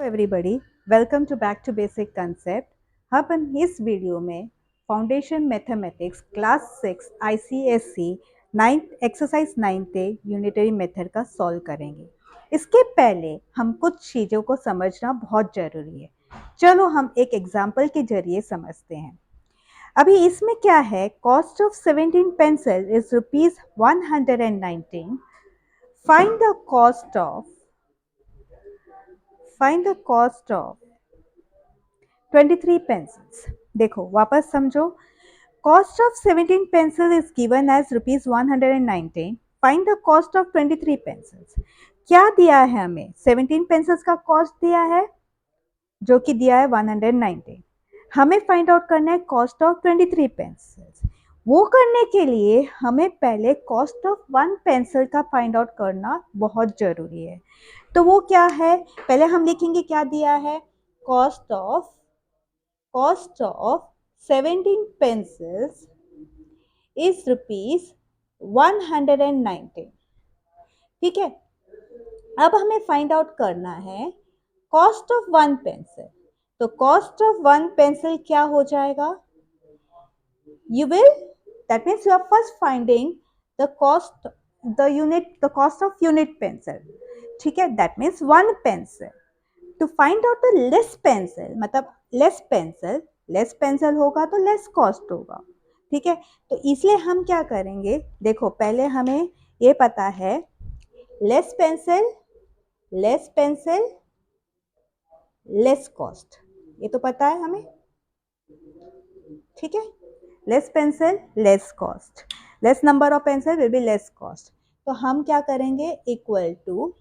Everybody, welcome to back to basic concept. अपन इस video में foundation mathematics class 6 ICSE 9th exercise 9 unitary method का solve करेंगे। इसके पहले हम कुछ चीज़ों को समझना बहुत ज़रूरी है। चलो हम एक एग्जाम्पल के जरिए समझते हैं। अभी इसमें क्या है, cost of 17 pencil is ₹119। Find the cost of find the cost of 23 pencils. देखो वापस समझो, cost of 17 pencil is given as ₹119। Find the cost of 23 pencils. क्या दिया है हमें? 17 पेंसिल्स का कॉस्ट दिया है जो कि दिया है 119। हमें फाइंड आउट करना है कॉस्ट ऑफ 23 पेंसिल्स। वो करने के लिए हमें पहले कॉस्ट ऑफ 1 पेंसिल का फाइंड आउट करना बहुत जरूरी है। तो वो क्या है, पहले हम लिखेंगे क्या दिया है। Cost of 17 pencils is ₹119। ठीक है, अब हमें फाइंड आउट करना है कॉस्ट ऑफ 1 पेंसिल। तो कॉस्ट ऑफ 1 पेंसिल क्या हो जाएगा? You will, that means you are first finding the cost of unit pencil। ठीक है, that means 1 pencil। to find out the less pencil, मतलब लेस पेंसिल होगा तो लेस कॉस्ट होगा। ठीक है, तो इसलिए हम क्या करेंगे, देखो पहले हमें ये पता है लेस पेंसिल लेस कॉस्ट, ये तो पता है हमें। ठीक है, less pencil less cost, less number of pencil will be less cost. तो हम क्या करेंगे, इक्वल टू,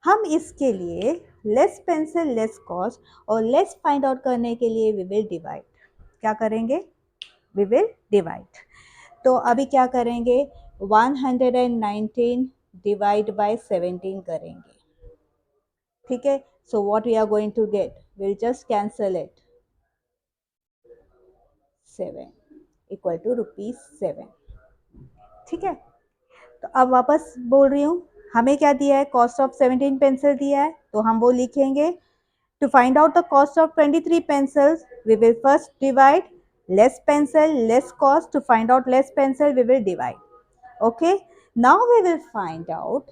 हम इसके लिए लेस पेंसिल लेस कॉस्ट और लेस फाइंड आउट करने के लिए वी विल डिवाइड। क्या करेंगे? We will divide. तो अभी क्या करेंगे, 119 डिवाइड बाय 17 करेंगे। ठीक है, so what we are going to get, will just cancel it, 7 equal to ₹7। ठीक है, तो अब वापस बोल रही हूँ, हमें क्या दिया है, कॉस्ट ऑफ 17 पेंसिल दिया है, तो हम वो लिखेंगे। To find out the cost of 23 pencils, we will first divide less pencil, less cost. To find out less pencil, we will divide. Okay. Now we will find out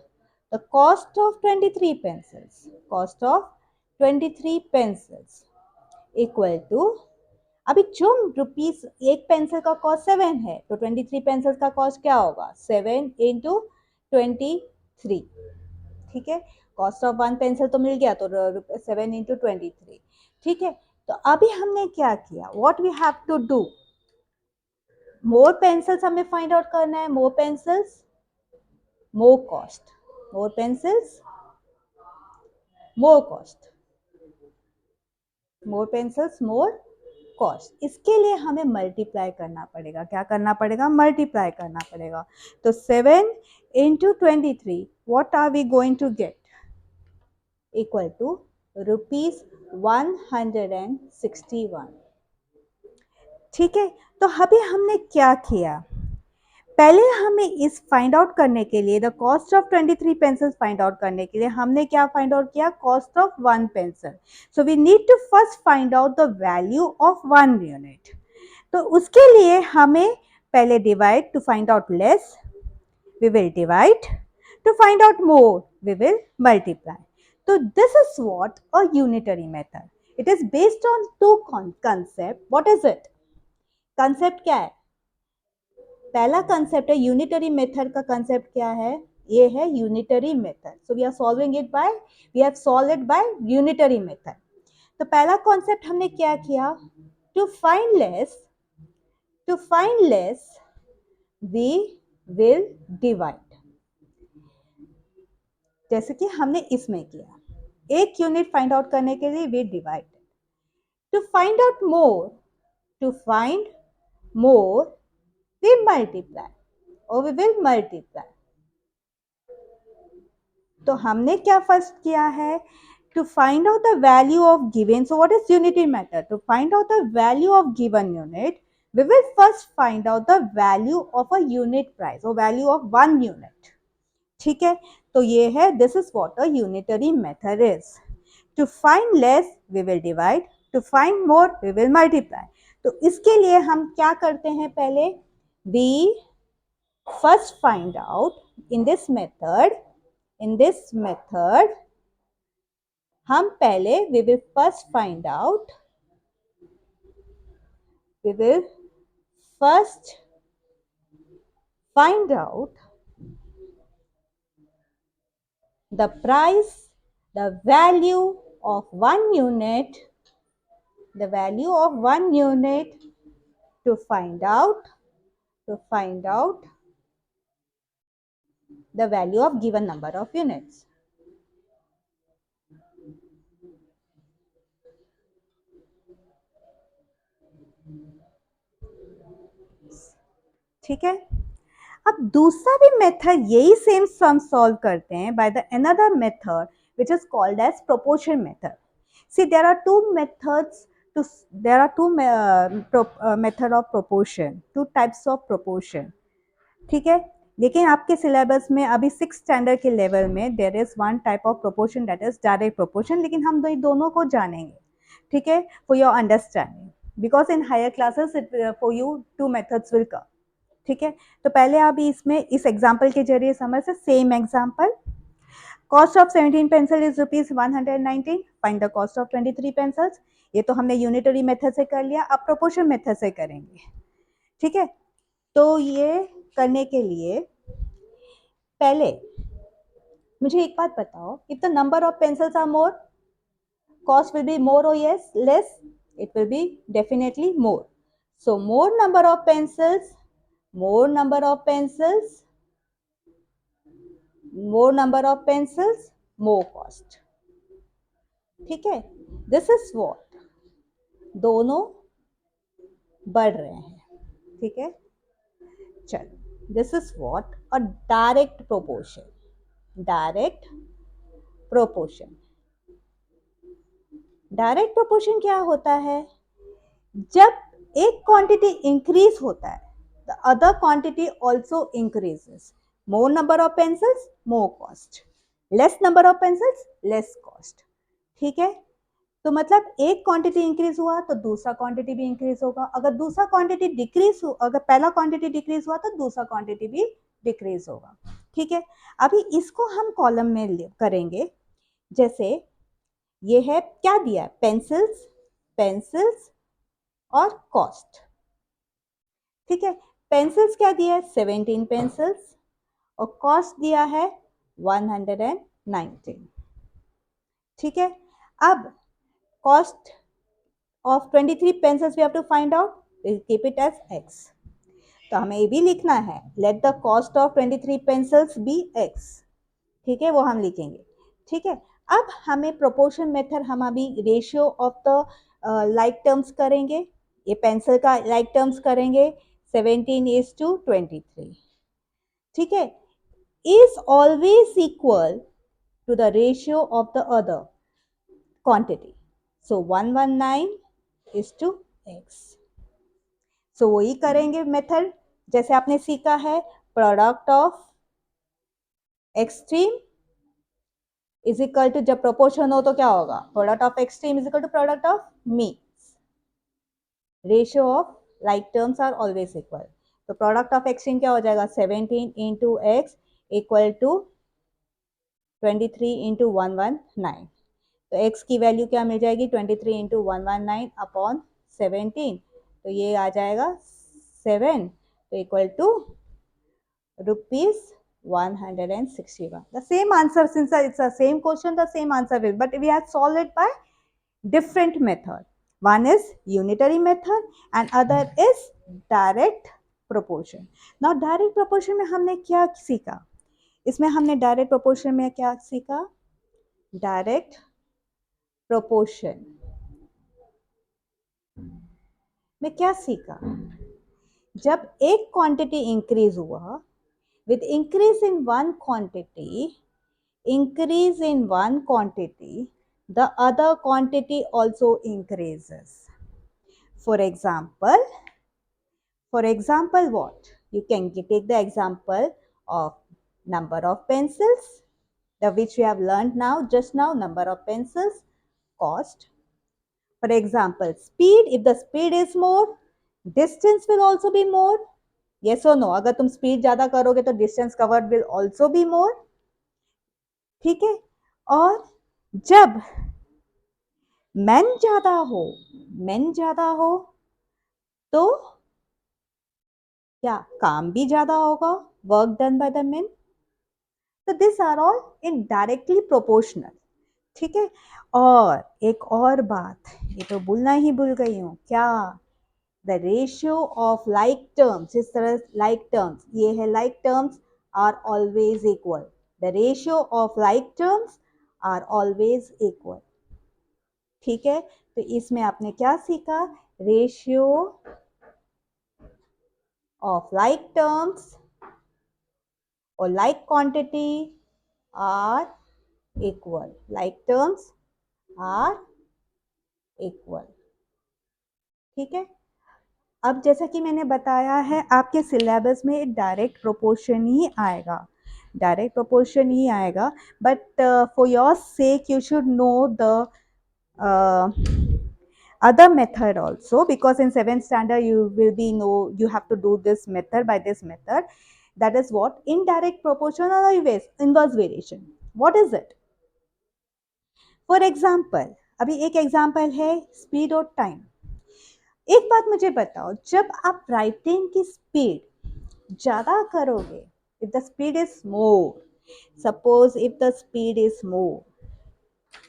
the cost of 23 pencils. Cost of 23 pencils equal to, अभी जो rupees एक pencil का cost 7 है, तो 23 pencils का cost क्या होगा, 7 into 23। ठीक है, कॉस्ट ऑफ 1 पेंसिल तो मिल गया, तो 7 इंटू 23। ठीक है, तो अभी हमने क्या किया, what we have to do, more pencils हमें फाइंड आउट करना है, more pencils more cost, more pencils more cost, more pencils more cost. इसके लिए हमें मल्टीप्लाई करना पड़ेगा। क्या करना पड़ेगा? मल्टीप्लाई करना पड़ेगा। तो 7 into 23, what are we going to get, equal to ₹161। ठीक है, तो अभी हमने क्या किया, पहले हमें इस फाइंड आउट करने के लिए, the cost of 23 pencils find out करने के लिए हमने क्या फाइंड आउट किया, cost of 1 pencil. So we need to first find out the value of 1 unit. तो उसके लिए हमें पहले divide, to find out less we will divide, to find out more we will multiply. So this is what a unitary method. It is based on two concept. What is it? Concept क्या है? पहला concept है unitary method का concept क्या है? ये है unitary method. So we are solving it by, we have solved it by unitary method. तो पहला concept हमने क्या किया? To find less, we will divide. जैसे कि हमने इसमें किया, एक यूनिट फाइंड आउट करने के लिए we divide. To find out more we multiply, और वी विल मल्टीप्लाई। तो हमने क्या फर्स्ट किया है, to find out the value of given. So what is unitary method, to find out the value of given unit we will first find out the value of a unit price, और value of 1 unit. ठीक है, तो ये है, this is what a unitary method is. To find less, we will divide. To find more, we will multiply. तो इसके लिए हम क्या करते हैं पहले? We first find out in this method, हम पहले we will first find out the price, the value of 1 unit, to find out the value of given number of units. ठीक है. अब दूसरा भी मेथड यही सेम सम सॉल्व करते हैं by the another method which is called as proportion method. See, there are two method of proportion, two types of proportion. ठीक है. लेकिन आपके सिलेबस में अभी 6th स्टैंडर्ड के लेवल में there is one type of proportion that is direct proportion, लेकिन हम दोनों को जानेंगे. ठीक है, for your understanding, because in higher classes for you 2 methods will come. ठीक है, तो पहले आप इसमें इस एग्जाम्पल के जरिए समझ से. Same example, cost of 17 pencil is ₹119. Find the cost of 23 pencils. ये तो हमने यूनिटरी मेथड से कर लिया, अब प्रोपोर्शन मेथड से करेंगे. ठीक है, तो ये करने के लिए पहले मुझे एक बात बताओ, if the number of pencils are more, cost will be more और yes less? It will be definitely more. So more number of pencils, more number cost. ठीक है, दिस इज व्हाट, दोनों बढ़ रहे हैं. ठीक है, चल, this is what a direct proportion. Direct proportion क्या होता है? जब एक क्वांटिटी इंक्रीज होता है, the other quantity also increases. More number of pencils, more cost. Less number of pencils, less cost. ठीक है, तो मतलब एक क्वांटिटी इंक्रीज हुआ तो दूसरा क्वांटिटी भी इंक्रीज होगा. अगर दूसरा क्वांटिटी डिक्रीज हो, अगर पहला क्वांटिटी डिक्रीज हुआ तो दूसरा क्वांटिटी भी डिक्रीज होगा. ठीक है, अभी इसको हम कॉलम में करेंगे. जैसे ये है, क्या दिया है? पेंसिल्स और कॉस्ट. ठीक है, पेंसिल्स क्या दिया है? 17 पेंसिल्स, और कॉस्ट दिया है 119. ठीक है, अब cost of 23 pencils we have to find out. Keep it as x. तो हमें ये भी लिखना है, let the cost of 23 pencils be x. ठीक है, वो हम लिखेंगे. ठीक है, अब हमें प्रोपोर्शन मेथड, हम अभी ratio of the like terms करेंगे. ये पेंसिल का लाइक टर्म्स करेंगे, 17:23. ठीक है, is always equal to the ratio of the other quantity. So 119:x. So वही करेंगे मेथड जैसे आपने सीखा है. Product of extreme is equal to, जब प्रोपोर्शन हो तो क्या होगा? Product of extreme is equal to product of means. Ratio of like terms are always equal. तो प्रोडक्ट ऑफ एक्सट्रीम क्या हो जाएगा? 17 into x equal to 23 into 119. तो x की वैल्यू क्या मिल जाएगी? 23 into 119 अपॉन 17. तो ये आ जाएगा 7, तो equal to ₹161. The same answer, since it's the same question, the same answer will, but we have solved it by different method. One is unitary method and other is direct proportion. Now direct proportion में हमने क्या सीखा? इसमें हमने direct proportion में क्या सीखा? Direct proportion में क्या सीखा? जब एक क्वांटिटी इंक्रीज हुआ, with increase in one quantity, the other quantity also increases. For example, what? You can take the example of number of pencils, which we have learned just now, number of pencils. cost. For example, speed, if the speed is more, distance will also be more. Yes or no? अगर तुम speed ज़्यादा करोगे तो distance covered will also be more. ठीक है, और जब men ज़्यादा हो तो क्या काम भी ज़्यादा होगा, work done by the men. So these are all indirectly proportional. ठीक है, और एक और बात, ये तो बोलना ही भूल गई हूँ, क्या? The ratio of like terms, इस तरह लाइक टर्म्स, ये है like terms are always equal. The ratio of like terms are always equal. ठीक है, तो इसमें आपने क्या सीखा? रेशियो ऑफ लाइक टर्म्स और like quantity are equal. Like terms are equal. ठीक है, अब जैसा कि मैंने बताया है, आपके सिलेबस में डायरेक्ट प्रोपोर्शन ही आएगा, डायरेक्ट प्रोपोर्शन ही आएगा. But for your sake you should know the other method also, because in 7th standard you will be know you have to do this method by this method. That is what? Indirect proportion or inverse variation. What is it? For example, अभी एक example है speed और time. एक बात मुझे बताओ, जब आप राइटिंग की स्पीड ज़्यादा करोगे, if the speed is more, suppose if the speed is more,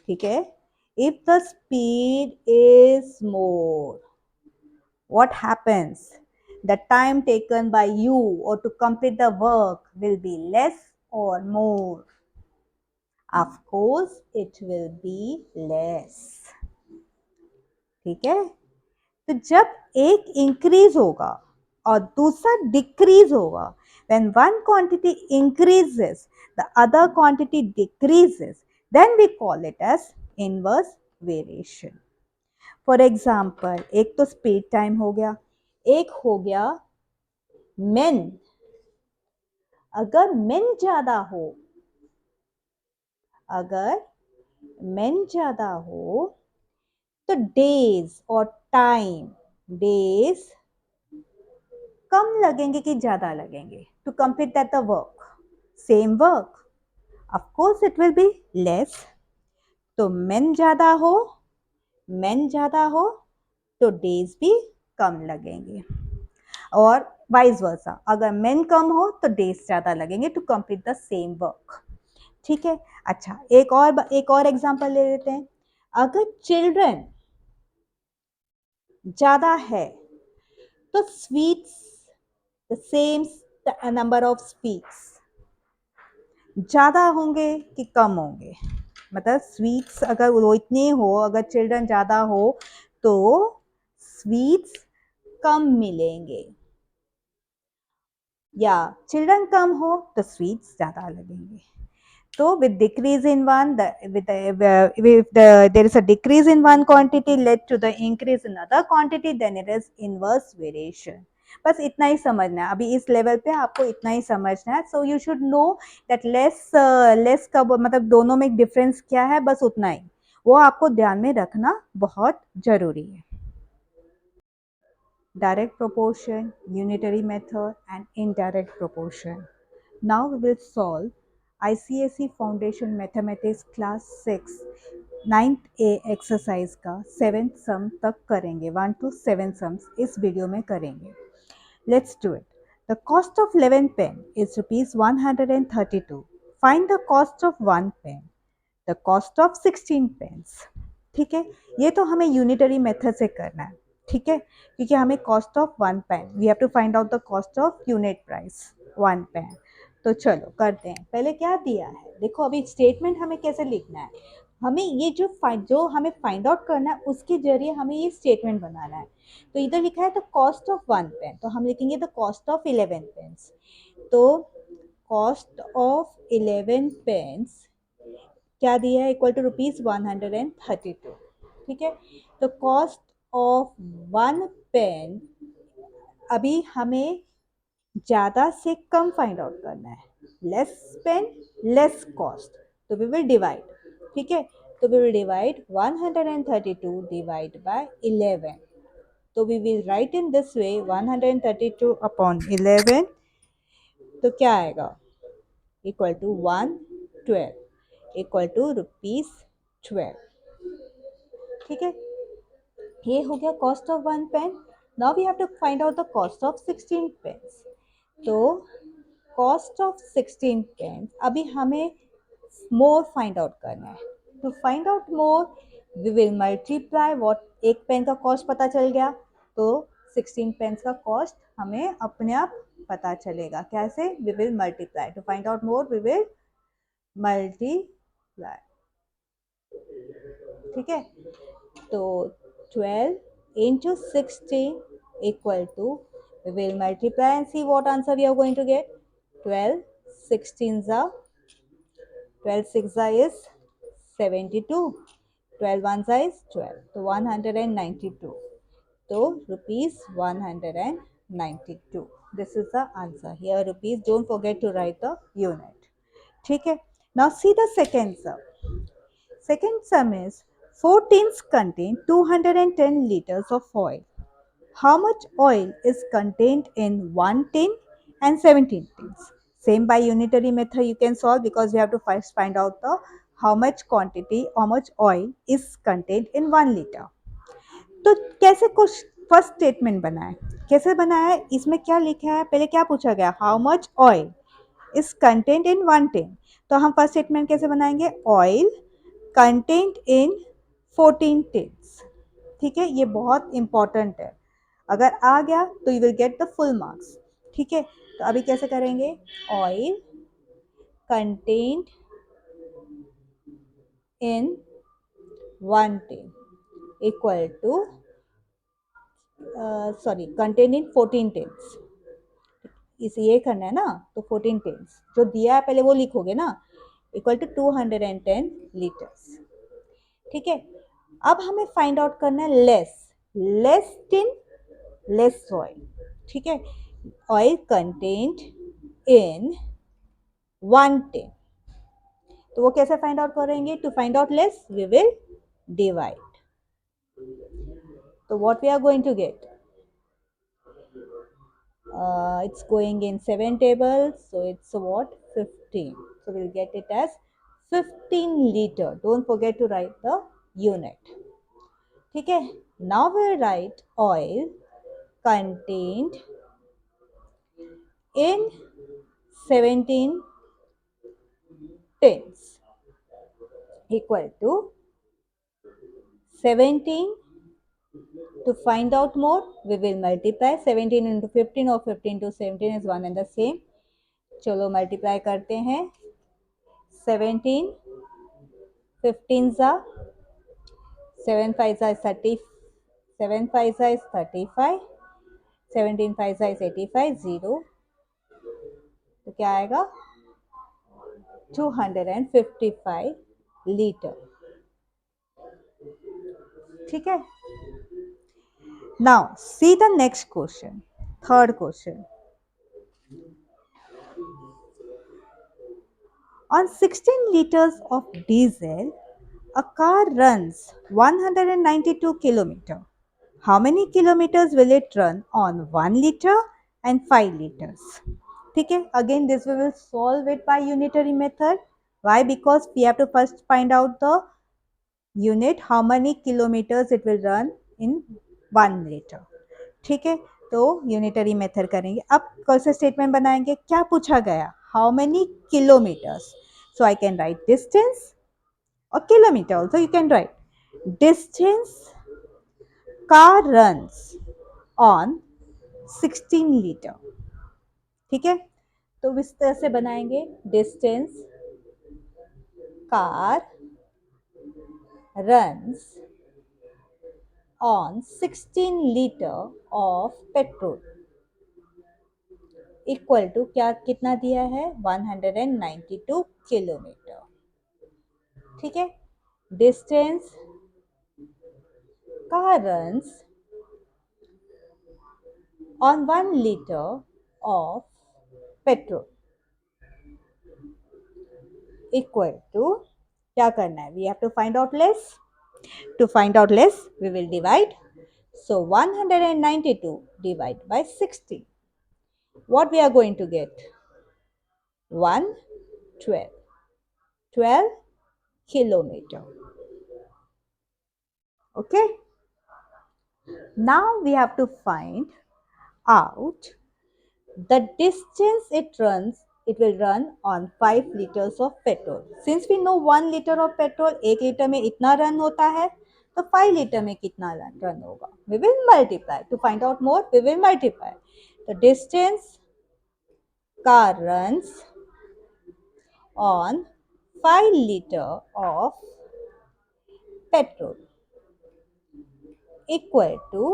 ठीक है, if the speed is more, what happens? The time taken by you or to complete the work will be less or more? Of course, it will be less. ठीक है, तो जब एक increase होगा और दूसरा डिक्रीज होगा, when one quantity increases, the other quantity decreases, then we call it as inverse variation. For example, एक तो स्पीड टाइम हो गया, एक हो गया men. अगर men ज्यादा हो, अगर men ज्यादा हो तो डेज और टाइम, डेज कम लगेंगे कि ज्यादा लगेंगे to complete that the work, same work? Of course it will be less. तो men ज्यादा हो तो डेज भी कम लगेंगे, और वाइस वर्सा, अगर men कम हो तो डेज ज्यादा लगेंगे to complete the same work. ठीक है, अच्छा एक और एग्जांपल ले लेते हैं. अगर चिल्ड्रन ज्यादा है तो sweets, the same number of sweets ज्यादा होंगे कि कम होंगे? मतलब स्वीट्स अगर वो इतने हो, अगर चिल्ड्रन ज्यादा हो तो स्वीट्स कम मिलेंगे, या चिल्ड्रन कम हो तो स्वीट्स ज्यादा लगेंगे. So with decrease in one, there is a decrease in one quantity led to the increase in other quantity, then it is inverse variation. बस इतना ही समझना है, अभी इस लेवल पे आपको इतना ही समझना है. So you should know that less का मतलब दोनों में डिफरेंस क्या है, बस उतना ही, वो आपको ध्यान में रखना बहुत जरूरी है. Direct proportion, unitary method and indirect proportion. Now we will solve ICSE Foundation Mathematics Class 6 9th A exercise का 7th sum तक करेंगे. 1 to 7 sums इस वीडियो में करेंगे. Let's do it. The cost of 11 pen is rupees 132. Find the cost of 1 pen. The cost of 16 pens. ठीक है, ये तो हमें यूनिटरी मेथड से करना है. ठीक है, क्योंकि हमें cost of 1 pen, we have to find out the cost of unit price 1 pen. तो चलो करते हैं. पहले क्या दिया है देखो, अभी स्टेटमेंट हमें कैसे लिखना है, हमें ये जो हमें फाइंड आउट करना है उसके जरिए हमें ये स्टेटमेंट बनाना है. तो इधर लिखा है द कॉस्ट ऑफ 1 पेन, तो हम लिखेंगे द कॉस्ट ऑफ 11 पेन्स. तो कॉस्ट ऑफ 11 पेन्स क्या दिया है, इक्वल टू रुपीज 132. ठीक है, तो कॉस्ट ऑफ 1 पेन, अभी हमें ज्यादा से कम फाइंड आउट करना है, लेस पेन लेस कॉस्ट, तो वी विल डिवाइड. ठीक है, तो we will divide 132 divide by 11. तो we will write in this way 132 upon 11. तो क्या आएगा? Equal to 112 equal to ₹12. ठीक है, ये हो गया cost of 1 pen. Now we have to find out the cost of 16 pens. तो कॉस्ट ऑफ 16 पेन्स अभी हमें मोर फाइंड आउट करना है. To find out more we will multiply what, एक पेन का कॉस्ट पता चल गया तो 16 पेन्स का कॉस्ट हमें अपने आप पता चलेगा. कैसे? We will multiply. To find out more we will multiply. ठीक है, तो 12 into 16 equal to, we will multiply and see what answer we are going to get. 12 16s are 12 6 is 72, 12 1 is 12, so 192. So rupees 192. This is the answer. Here rupees, don't forget to write the unit. ठीक है, now see the second sum. Second sum is 4 tins contain 210 liters of oil. How much oil is contained in 1 tin and 17 tins? Same by unitary method you can solve, because you have to first find out the how much quantity, how much oil is contained in 1 liter. तो कैसे कुछ first statement बनाए, कैसे बनाया है, इसमें क्या लिखा है, पहले क्या पूछा गया, how much oil is content in 1 tin. तो हम फर्स्ट स्टेटमेंट कैसे बनाएंगे, ऑयल कंटेंट इन 14 टिन्स. ठीक है, ये बहुत इंपॉर्टेंट है, अगर आ गया तो you will get the full marks. ठीक है, तो अभी कैसे करेंगे, oil content in 1 tin equal to content in 14 tins. इसे ये करना है ना, तो 14 टिन्स जो दिया है पहले वो लिखोगे ना, इक्वल टू 210 लीटर्स. ठीक है, अब हमें फाइंड आउट करना है लेस टिन लेस ऑयल. ठीक है, ऑयल कंटेंट इन 1 टिन, तो वो कैसे फाइंड आउट करेंगे, to find out less we will divide. तो what we are going to get, it's going in 7 tables, so it's what, 15. So we'll get it as 15 liter. Don't forget to write the unit. ठीक है, now we'll write oil contained in 17 tins equal to 17. To find out more, we will multiply 17 into 15 or 15 to 17 is one and the same. चलो multiply करते हैं, 17 15 जा 7 5 जा 30, 7 5 जा is 35, 17 5 जा is 85, 0, तो क्या आएगा 255 लीटर. ठीक है, now see the next question, third question. On 16 liters of diesel, a car runs 192 kilometers. How many kilometers will it run on 1 liter and 5 liters? ठीक है, again this we will solve it by unitary method. Why? Because we have to first find out the unit, how many kilometers it will run in 1 liter. ठीक है, तो unitary method करेंगे. अब कौन से statement बनाएंगे, क्या पूछा गया, how many kilometers. So I can write distance और kilometer also you can write. Distance car runs on 16 litre. ठीक है, तो इस तरह से बनाएंगे, distance car runs on 16 liter of petrol equal to क्या, कितना दिया है, 192 किलोमीटर. ठीक है, distance car runs on 1 liter of petrol equal to क्या करना है? We have to find out less. To find out less, we will divide. So 192 divided by 60. What we are going to get? 112. 12 kilometer. Okay. Now we have to find out the distance it runs. It will run on 5 liters of petrol. Since we know 1 liter of petrol, 1 liter में इतना run होता है, तो 5 liter में कितना run होगा? We will multiply. To find out more, we will multiply. The distance car runs on 5 liter of petrol equal to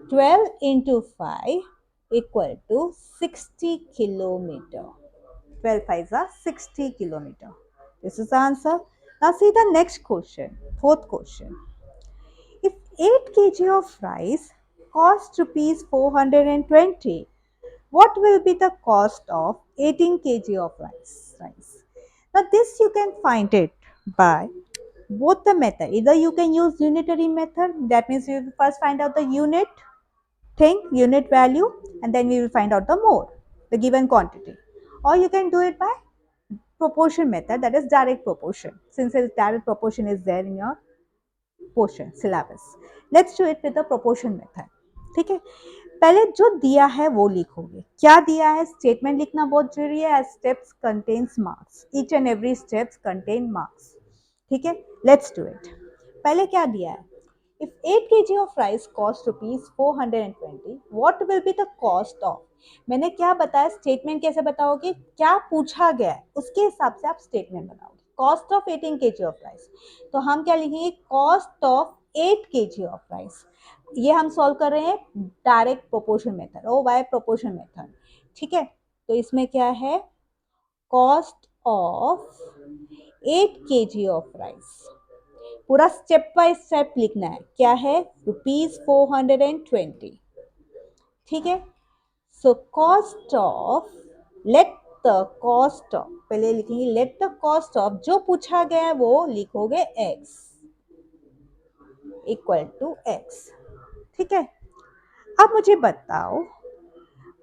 12 into 5 equal to 60 kilometer. 12 5 are 60 kilometer. This is the answer. Now see the next question, fourth question. If 8 kg of rice costs rupees 420, what will be the cost of 18 kg of rice? Now this you can find it by both the method. Either you can use unitary method, that means you will first find out the unit thing, unit value, and then we will find out the mole, the given quantity. Or you can do it by proportion method, that is direct proportion, since direct proportion is there in your portion syllabus. Let's do it with the proportion method. ठीक है, पहले जो दिया है वो लिखोगे. क्या दिया है? स्टेटमेंट लिखना बहुत जरूरी है. As steps contains marks, each and every steps contain marks. ठीक है, लेट्स डू इट. पहले क्या दिया है? If 8 kg of rice cost rupees 420, what will be the cost of? मैंने क्या बताया? स्टेटमेंट कैसे बताओगे? क्या पूछा गया है उसके हिसाब से आप स्टेटमेंट बनाओगे. Cost of 18 kg of rice, तो हम क्या लिखेंगे? Cost of 8 kg of rice. ये हम सॉल्व कर रहे हैं डायरेक्ट प्रोपोर्शन मेथड, ओ बाय प्रोपोर्शन मेथड. ठीक है, तो इसमें क्या है? Cost of 8 kg of rice. पूरा स्टेप बाय स्टेप लिखना है. क्या है? ₹420. ठीक है, so cost of, late the cost of, पहले लिखेंगे लेट द कॉस्ट ऑफ, जो पूछा गया है वो लिखोगे x इक्वल टू x. ठीक है, अब मुझे बताओ,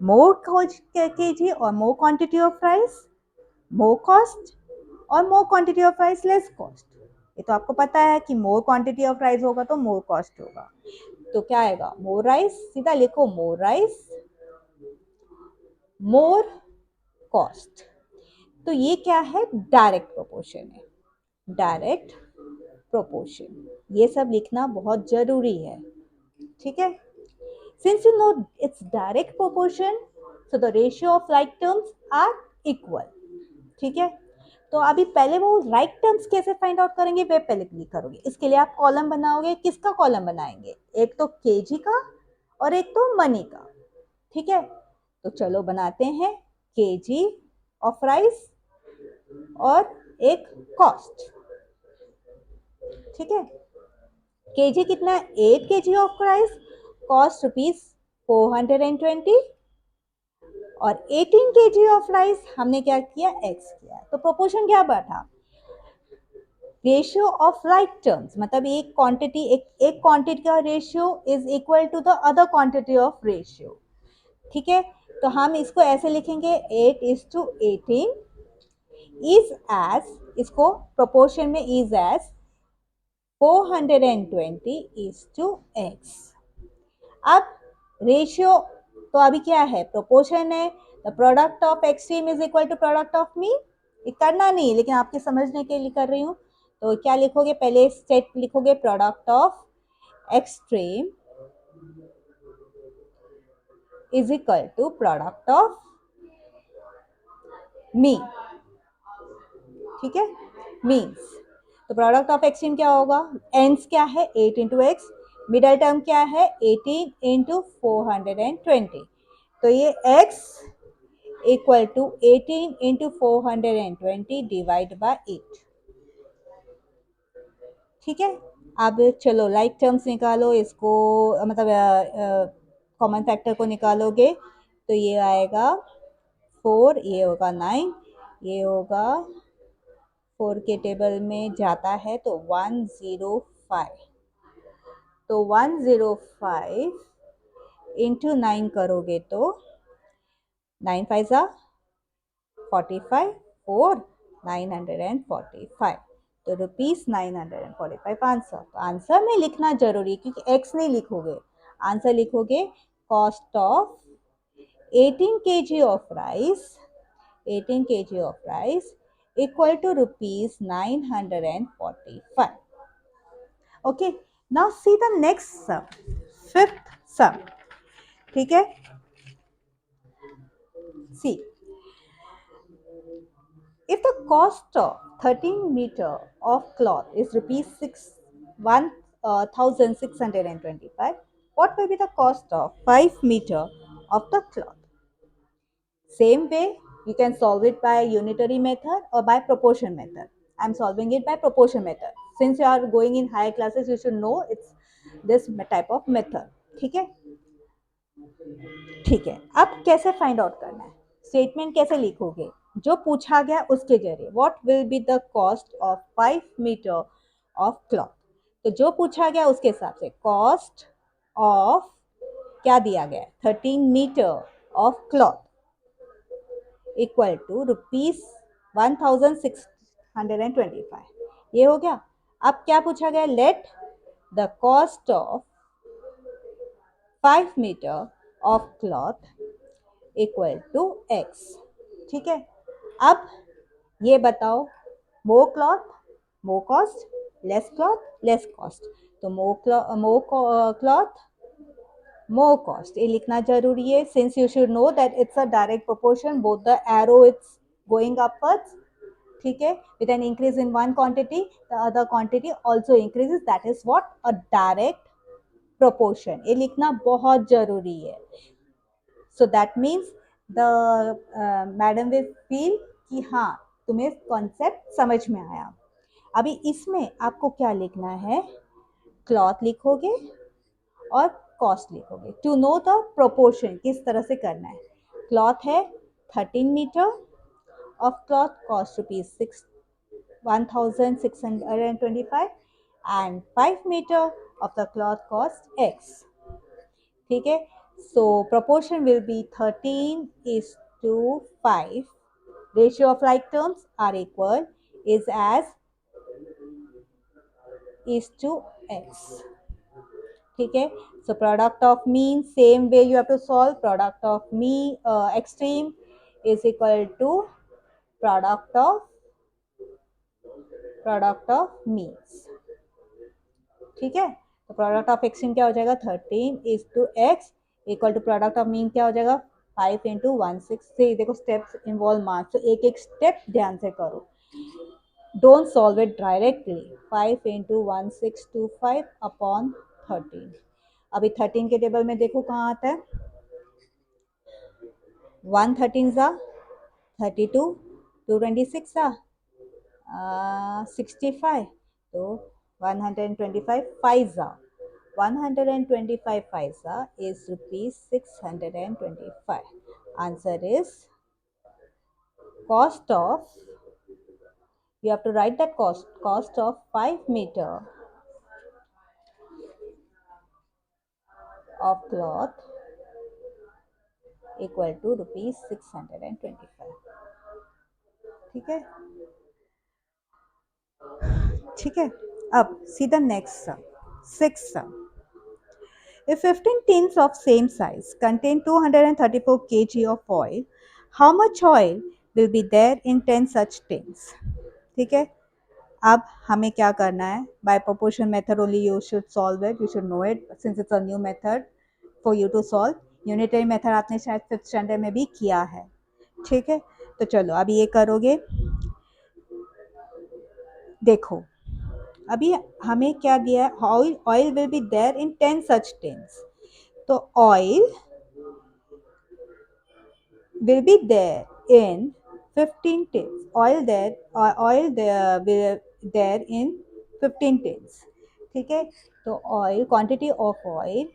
मोर kg और more quantity of rice, more cost और more quantity of rice less cost. ये तो आपको पता है कि मोर क्वांटिटी ऑफ राइस होगा तो मोर कॉस्ट होगा. तो क्या आएगा? मोर राइस, सीधा लिखो मोर राइस मोर कॉस्ट. तो ये क्या है? डायरेक्ट प्रोपोर्शन है. डायरेक्ट प्रोपोर्शन, ये सब लिखना बहुत जरूरी है. ठीक है, since you know it's direct proportion, so the ratio of like terms are equal. ठीक है, तो अभी पहले वो राइट टर्म्स कैसे फाइंड आउट करेंगे वे पहले क्लिक करोगे. इसके लिए आप कॉलम बनाओगे. किसका कॉलम बनाएंगे? एक तो केजी का और एक तो मनी का. ठीक है, तो चलो बनाते हैं केजी ऑफ राइस और एक कॉस्ट. ठीक है, केजी कितना है? 8 kg ऑफ राइस, कॉस्ट ₹420 और 18 kg ऑफ राइस हमने क्या किया? x किया. तो प्रोपोर्शन क्या बैठा? रेशियो ऑफ लाइक टर्म्स, मतलब एक क्वांटिटी, एक क्वांटिटी का ratio is equal to the other quantity of ratio. ठीक है, तो हम इसको ऐसे लिखेंगे 8:18 इज एज, इसको प्रोपोर्शन में इज एज 420:x. अब रेशियो तो अभी क्या है? प्रोपोर्शन है. The product of extreme is equal to product of mean. ये करना नहीं, लेकिन आपके समझने के लिए कर रही हूँ. तो क्या लिखोगे? पहले स्टेप लिखोगे product of extreme is equal to product of mean. ठीक है, मीन्स. तो प्रोडक्ट ऑफ एक्सट्रीम क्या होगा? एंड्स क्या है? 8 इंटू एक्स. मिडल टर्म क्या है? 18 इंटू 420. तो ये x equal to 18 into 420 divide by 8. ठीक है, अब चलो लाइक टर्म्स निकालो. इसको मतलब कॉमन फैक्टर को निकालोगे तो ये आएगा 4, ये होगा 9, ये होगा 4 के टेबल में जाता है तो 105, तो 105 इंटू 9 करोगे तो 9 5 जा 45, 4 945, तो ₹945 आंसर। तो आंसर में लिखना जरूरी क्योंकि एक्स नहीं लिखोगे, आंसर लिखोगे cost of 18 kg of rice, 18 kg of rice equal to ₹945. Okay, now see the next sum, fifth sum. ठीक है, see, if the cost of 13 meter of cloth is ₹1,625, what will be the cost of 5 meter of the cloth? Same way, you can solve it by unitary method or by proportion method. I'm solving it by proportion method. Since you are going in higher classes, you should know it's this type of method. ठीक है, ठीक है। अब कैसे find out करना है, statement कैसे लिखोगे, जो पूछा गया उसके जरिए। What will be the cost of 5 metre of cloth, तो जो पूछा गया उसके हिसाब से कॉस्ट ऑफ क्या दिया गया 13 metre of cloth equal to ₹1,625, ये हो गया। अब क्या पूछा गया, let the cost of 5 metre of cloth equal to x. ठीक है, अब ये बताओ more cloth more cost, less cloth less cost, तो मोर क्लॉथ more cost, ये लिखना जरूरी है। since you should know that it's a direct proportion, both the arrow it's going upwards, ठीक है, with an increase in one quantity the other quantity also increases, that is what a direct proportion, ये लिखना बहुत जरूरी है। so that means the madam will feel कि हाँ तुम्हें कॉन्सेप्ट समझ में आया। अभी इसमें आपको क्या लिखना है, क्लॉथ लिखोगे और कॉस्ट लिखोगे। टू नो द प्रोपोर्शन किस तरह से करना है, क्लॉथ है 13 metre of cloth cost ₹1,625 and 5 metre of the cloth cost x. ठीक है, so proportion will be 13:5, ratio of like terms are equal is as is to x। ठीक है, so product of mean, same way you have to solve, product of mean extreme is equal to product of means। ठीक है, तो product of extreme क्या हो जाएगा 13:x equal to product of mean क्या हो जाएगा 5 into 160। देखो स्टेप्स इन्वॉल्व मार्क्स, तो एक एक स्टेप ध्यान से करो, don't solve it directly. 5 into 1625 upon 13। अभी 13 के टेबल में देखो कहाँ आता है, 1 13 जा 32, 2 26 जा 65, तो 125 5 जा 125 paisa is ₹625. Answer is cost of, you have to write that cost of 5 meter of cloth equal to ₹625। ठीक है, ठीक है। अब see the next sum, sixth sum। If 15 tins of same size contain 234 kg of oil, how much oil will be there in 10 such tins? ठीक है, अब हमें क्या करना है, by proportion method only you should solve it, you should know it since it's a new method for you to solve. Unitary method आपने शायद 5th standard में भी किया है। ठीक है, तो चलो अभी ये करोगे, देखो अभी हमें क्या दिया है, oil will be there in 10 such tins, तो oil will be there in 15 tins, oil there in 15 tins। ठीक है, तो oil quantity of oil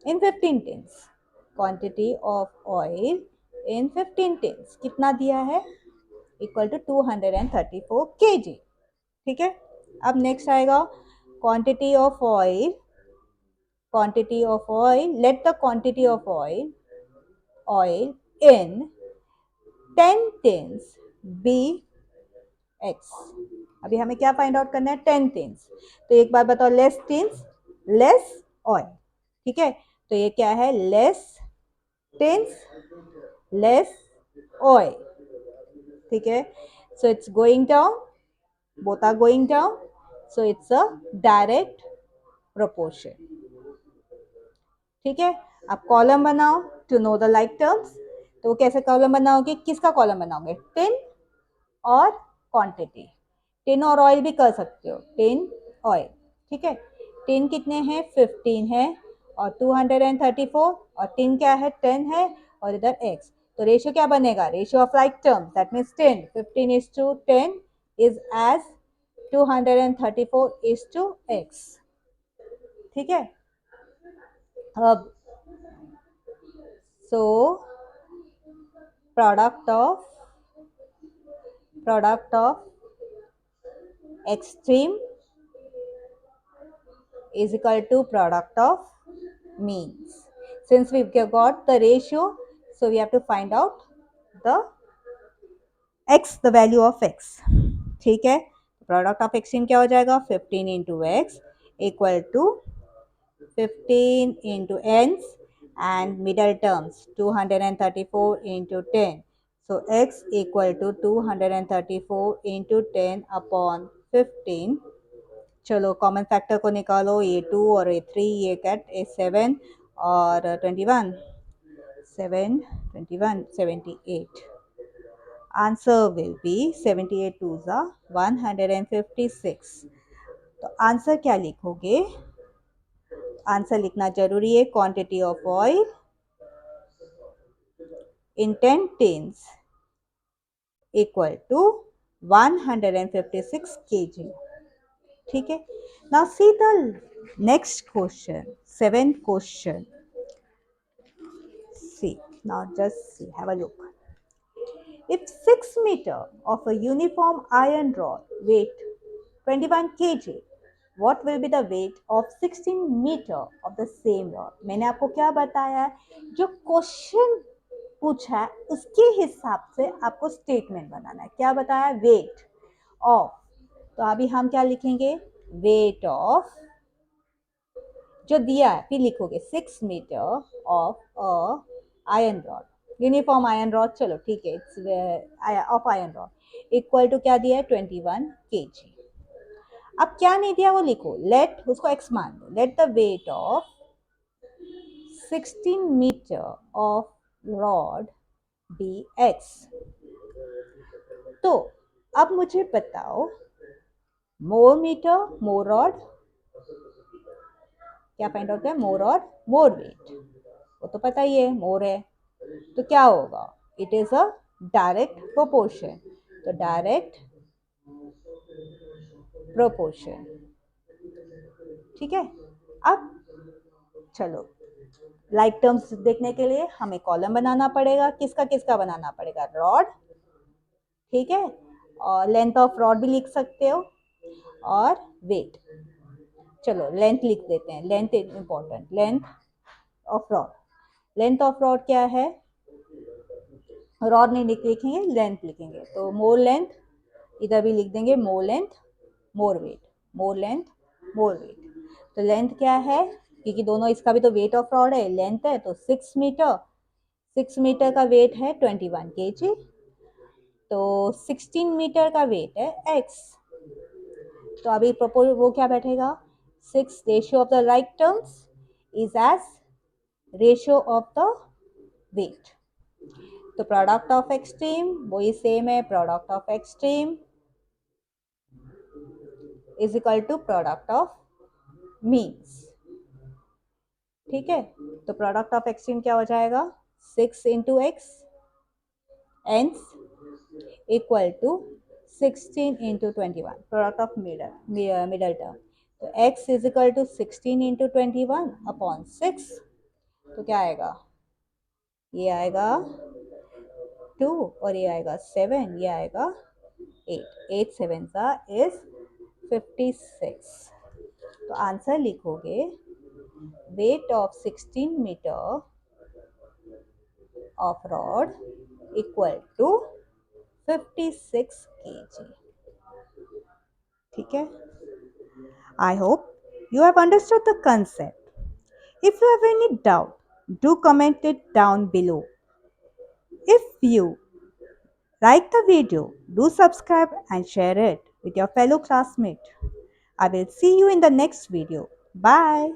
in 15 tins, quantity of oil in 15 tins कितना दिया है इक्वल टू 234 kg। ठीक है, अब नेक्स्ट आएगा quantity of oil, let the quantity of oil in 10 tins be x. अभी हमें क्या फाइंड आउट करना है, 10 टिन्स। तो एक बार बताओ, लेस टिन्स लेस ऑयल। ठीक है, तो ये क्या है, लेस टिन्स लेस ऑयल। ठीक है, so it's going down, both are going down, so it's a direct proportion। ठीक है, अब कॉलम बनाओ to know the like terms. तो वो कैसे कॉलम बनाओगे, किसका कॉलम बनाओगे, टिन और क्वांटिटी। टिन और ऑयल भी कर सकते हो, टिन ऑयल। ठीक है, टिन कितने हैं, 15 है और 234, और टिन क्या है, 10 है और इधर एक्स। तो रेशियो क्या बनेगा, ratio of like term, that means 10, 15:10 is as 234:x। ठीक है, अब so product of extreme is equal to product of means. Since we've got the ratio, so we have to find out the x, the value of x। ठीक है, product of extreme क्या हो जाएगा, 15 into x equal to 15 into n's and middle terms 234 into 10. So x equal to 234 into 10 upon 15। चलो common factor को निकालो, ये 2 और ये 3, ये कैट ए 7 और 21, 7 21 78। Answer will be 78 2s are 156। तो आंसर क्या लिखोगे, आंसर लिखना जरूरी है, quantity of oil in 10 tins equal to 156 kg। ठीक है, now see the next question, 7th question. See, now just see, have a look. If 6 meter of a uniform iron rod weight 21 kg, what will be the weight of 16 meter of the same rod? मैंने आपको क्या बताया है, जो question पूछा है उसके हिसाब से आपको स्टेटमेंट बनाना है। क्या बताया, वेट ऑफ। तो अभी हम क्या लिखेंगे, वेट ऑफ, जो दिया है फिर लिखोगे 6 metre of a iron rod, uniform iron rod, चलो ठीक है, it's of iron rod equal to क्या दिया है, 21 kg। अब क्या नहीं दिया वो लिखो, लेट, उसको एक्स मान दो, let the weight of 16 metre of rod be x. तो अब मुझे बताओ, मोर मीटर मोर रॉड, क्या फाइंड आउट है, मोर और मोर वेट, वो तो पता ही है, मोर है, तो क्या होगा, it is a direct proportion. तो डायरेक्ट प्रोपोर्शन। ठीक है, अब चलो लाइक टर्म्स देखने के लिए हमें कॉलम बनाना पड़ेगा, किसका किसका बनाना पड़ेगा, रॉड। ठीक है, और लेंथ ऑफ रॉड भी लिख सकते हो और वेट। चलो लेंथ लिख देते हैं, length important, length of rod. Length of rod क्या है, रॉड नहीं लिखेंगे, लेंथ लिखेंगे, तो मोर लेंथ, इधर भी लिख देंगे मोर लेंथ मोर वेट, मोर लेंथ मोर वेट। तो लेंथ क्या है, क्योंकि दोनों, इसका भी तो वेट ऑफ रॉड है, लेंथ है, तो 6 मीटर, 6 मीटर का वेट है 21 kg, तो 16 मीटर का वेट है x। तो अभी प्रपोज वो क्या बैठेगा, 6 ratio of the right terms is as ratio of the weight. तो प्रोडक्ट ऑफ एक्सट्रीम वही सेम है, product of extreme is equal to product of means. ठीक है, तो प्रोडक्ट ऑफ एक्सट्रीम क्या हो जाएगा, 6 इंटू एक्स एंस equal to 16 into 21, product of middle term. तो x is equal to 16 into 21 upon 6, तो क्या आएगा, ये आएगा 2 और ये आएगा 7, ये आएगा 8, 8 7 इज 56। तो आंसर लिखोगे weight of 16 meter of rod equal to 56 kg. ठीक है? I hope you have understood the concept. If you have any doubt, do comment it down below. If you like the video, do subscribe and share it with your fellow classmates. I will see you in the next video. Bye.